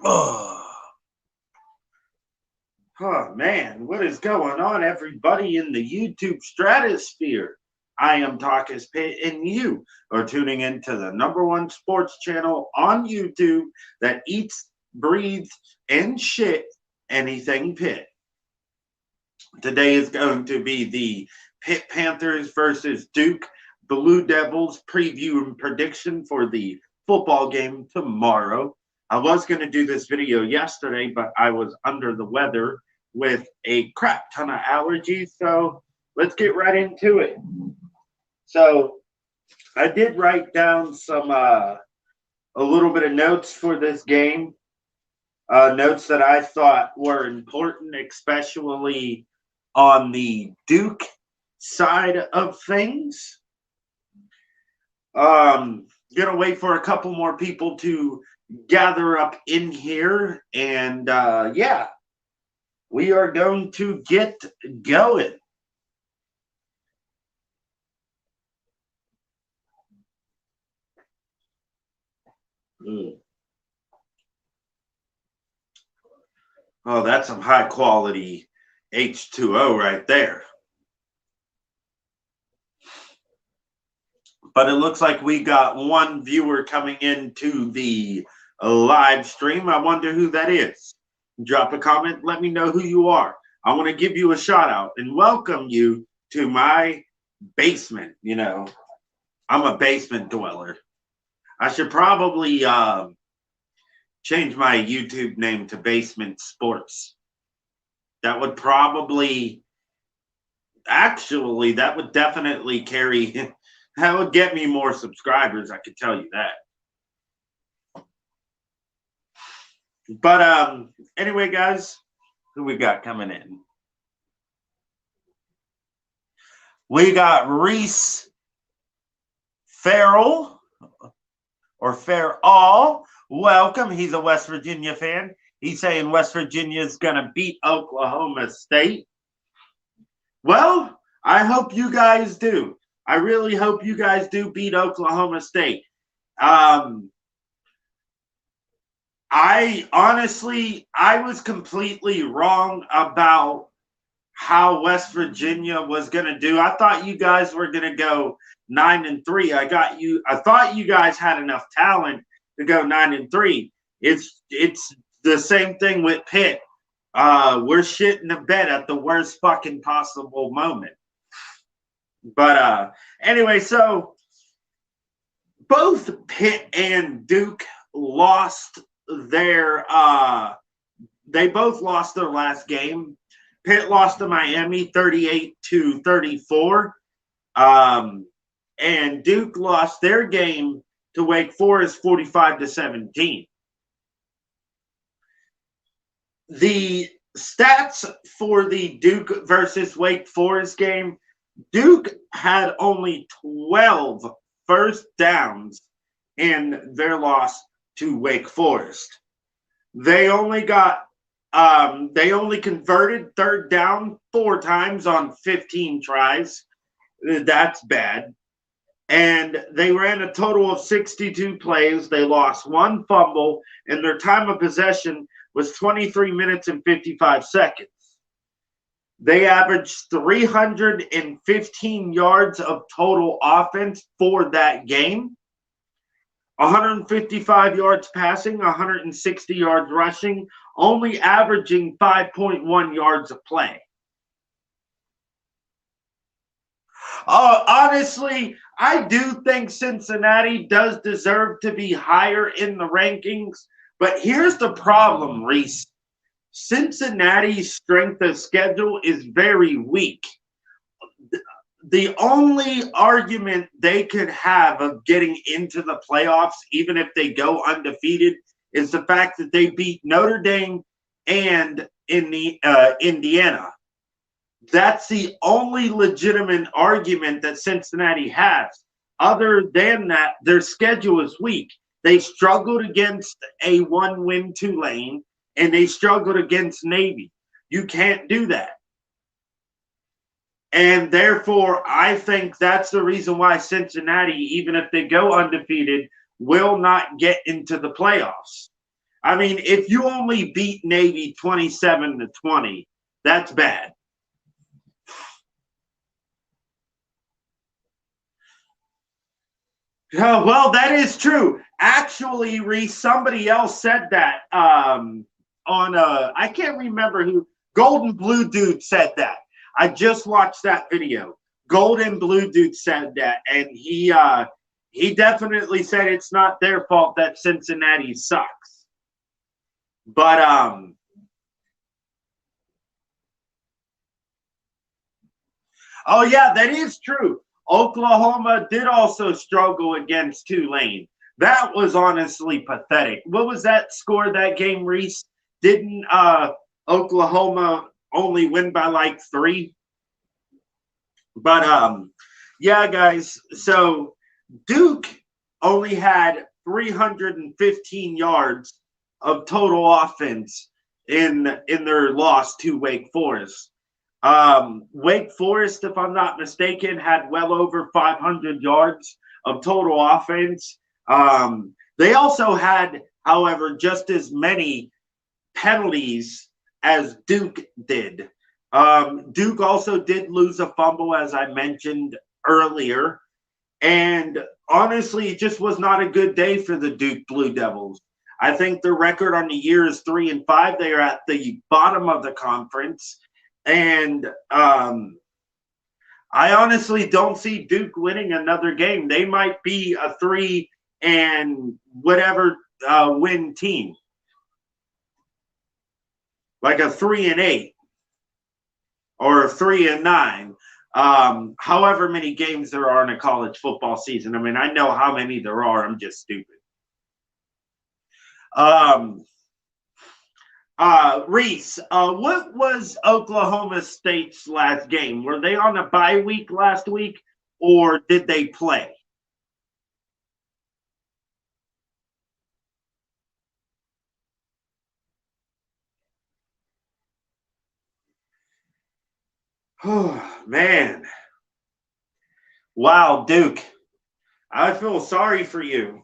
Oh man, what is going on, everybody in the YouTube stratosphere? I am TALK-IS-PITT, and you are tuning into the #1 sports channel on YouTube that eats, breathes, and shit anything Pitt. Today is going to be the Pitt Panthers versus Duke Blue Devils preview and prediction for the football game tomorrow. I was going to do this video yesterday, but I was under the weather with a crap ton of allergies, so let's get right into it. So I did write down some a little bit of notes for this game, notes that I thought were important, especially on the Duke side of things. Gonna wait for a couple more people to gather up in here, and yeah, we are going to get going. Oh, that's some high quality H2O right there. But it looks like we got one viewer coming into the live stream. I wonder who that is. Drop a comment. Let me know who you are. I want to give you a shout out and welcome you to my basement. You know, I'm a basement dweller. I should probably change my YouTube name to Basement Sports. That would probably, actually, that would definitely carry, that would get me more subscribers, I could tell you that. But anyway, guys, who we got coming in? We got Reese Farrell, or Farrell. Welcome. He's a West Virginia fan. He's saying West Virginia is going to beat Oklahoma State. Well, I hope you guys do. I really hope you guys do beat Oklahoma State. I was completely wrong about how West Virginia was going to do. I thought you guys were going to go 9-3. I thought you guys had enough talent to go 9-3. It's the same thing with Pitt. We're shitting the bed at the worst fucking possible moment. But anyway, so both Pitt and Duke lost their they both lost their last game. Pitt lost to Miami 38-34. And Duke lost their game to Wake Forest 45-17. The stats for the Duke versus Wake Forest game, Duke had only 12 first downs in their loss to Wake Forest. They only converted third down 4 times on 15 tries. That's bad. And they ran a total of 62 plays. They lost 1 fumble, and their time of possession was 23 minutes and 55 seconds. They averaged 315 yards of total offense for that game, 155 yards passing, 160 yards rushing, only averaging 5.1 yards a play. Honestly, I do think Cincinnati does deserve to be higher in the rankings, but here's the problem, Reese. Cincinnati's strength of schedule is very weak. The only argument they could have of getting into the playoffs, even if they go undefeated, is the fact that they beat Notre Dame and Indiana. That's the only legitimate argument that Cincinnati has. Other than that, their schedule is weak. They struggled against a 1-win Tulane, and they struggled against Navy. You can't do that. And therefore, I think that's the reason why Cincinnati, even if they go undefeated, will not get into the playoffs. I mean, if you only beat Navy 27-20, that's bad. Well, that is true. Actually, Reese, somebody else said that on I can't remember who. Golden Blue Dude said that. I just watched that video. Golden Blue Dude said that, and he definitely said it's not their fault that Cincinnati sucks. But oh yeah, that is true. Oklahoma did also struggle against Tulane. That was honestly pathetic. What was that score that game, Reese? Didn't Oklahoma only win by like 3? But yeah, guys. So Duke only had 315 yards of total offense in their loss to Wake Forest. Wake Forest, if I'm not mistaken, had well over 500 yards of total offense. They also had, however, just as many penalties as Duke did. Duke also did lose a fumble, as I mentioned earlier. And honestly, it just was not a good day for the Duke Blue Devils. I think their record on the year is 3-5. They are at the bottom of the conference. And I honestly don't see Duke winning another game. They might be a 3 and whatever win team, like a 3-8 or a 3-9. However many games there are in a college football season. I mean, I know how many there are. I'm just stupid. Reese, what was Oklahoma State's last game? Were they on a bye week last week, or did they play? Oh, man. Wow, Duke. I feel sorry for you.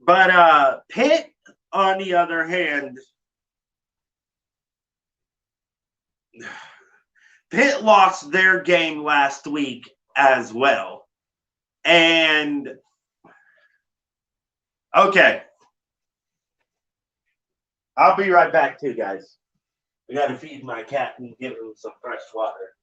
But Pitt, on the other hand, Pitt lost their game last week as well. And okay, I'll be right back too, guys. I got to feed my cat and give him some fresh water.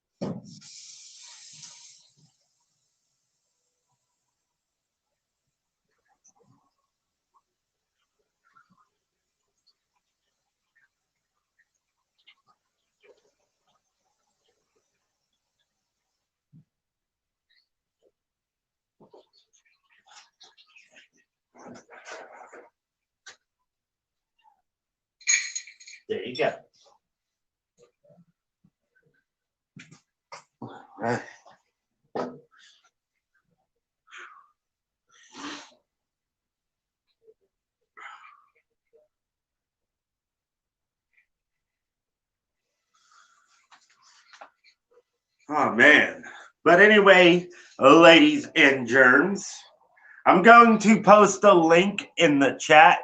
There you go. Oh, man. But anyway, ladies and germs, I'm going to post a link in the chat.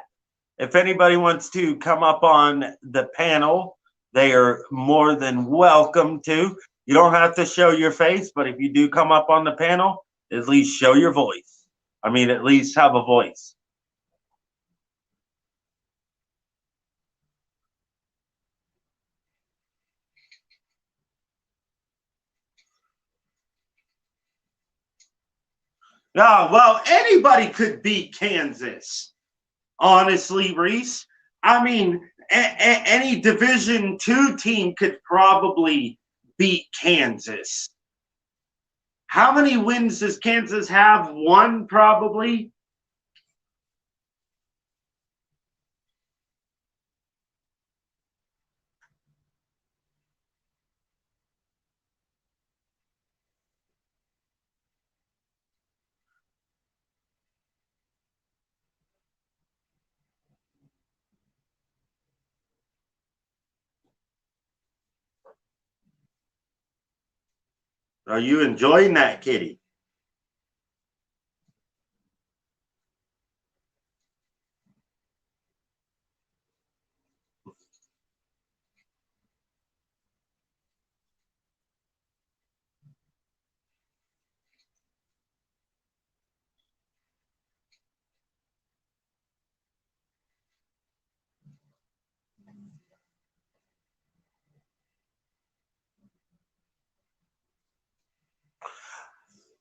If anybody wants to come up on the panel, they are more than welcome to. You don't have to show your face, but if you do come up on the panel, at least show your voice. I mean, at least have a voice. Oh, well, anybody could beat Kansas. Honestly, Reese. I mean, any Division II team could probably beat Kansas. How many wins does Kansas have? 1, probably. Are you enjoying that, kitty?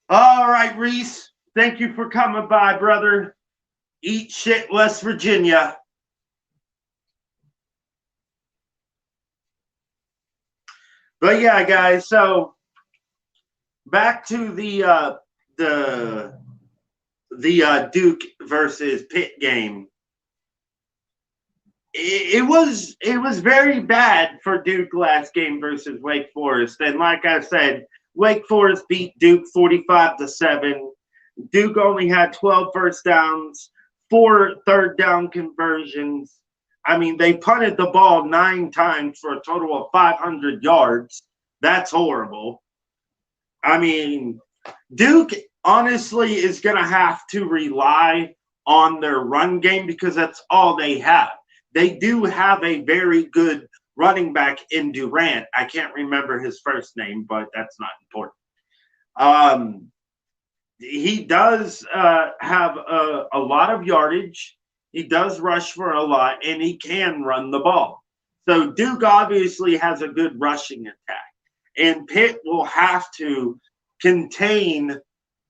All right, Reese. Thank you for coming by, brother. Eat shit, West Virginia. But yeah, guys. So back to the Duke versus Pitt game. It was very bad for Duke last game versus Wake Forest, and like I said, Wake Forest beat Duke 45-7. Duke only had 12 first downs, 4 third down conversions. I mean, they punted the ball 9 times for a total of 500 yards. That's horrible. I mean, Duke honestly is going to have to rely on their run game because that's all they have. They do have a very good running back in Durant. I can't remember his first name, but that's not important. He does have a lot of yardage. He does rush for a lot, and he can run the ball. So Duke obviously has a good rushing attack, and Pitt will have to contain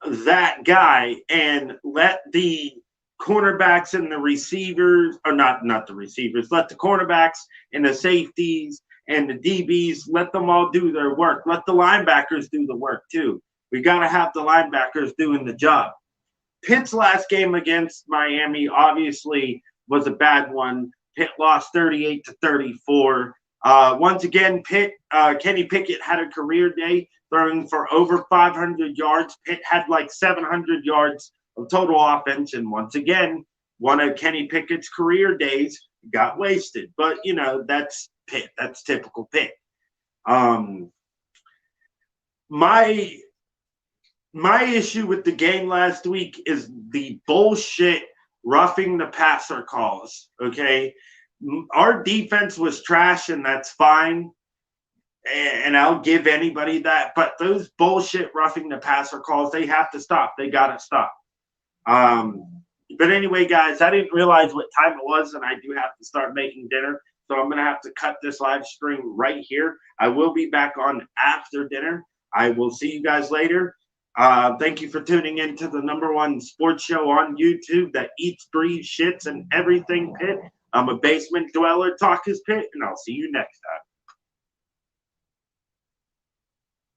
that guy and let the cornerbacks and the receivers, or not the receivers, let the cornerbacks and the safeties and the DBs, let them all do their work. Let the linebackers do the work too. We got to have the linebackers doing the job. Pitt's last game against Miami obviously was a bad one. Pitt lost 38-34. Once again, Kenny Pickett had a career day, throwing for over 500 yards. Pitt had like 700 yards of total offense, and once again, one of Kenny Pickett's career days got wasted. But that's Pitt. That's typical Pitt. My my issue with the game last week is the bullshit roughing the passer calls. Okay, our defense was trash, and that's fine. And I'll give anybody that. But those bullshit roughing the passer calls, they have to stop. They got to stop. But anyway, guys, I didn't realize what time it was, and I do have to start making dinner. So I'm going to have to cut this live stream right here. I will be back on after dinner. I will see you guys later. Thank you for tuning in to the #1 sports show on YouTube that eats, breathes, shits, and everything Pitt. I'm a basement dweller, Talk-Is-PITT, and I'll see you next time.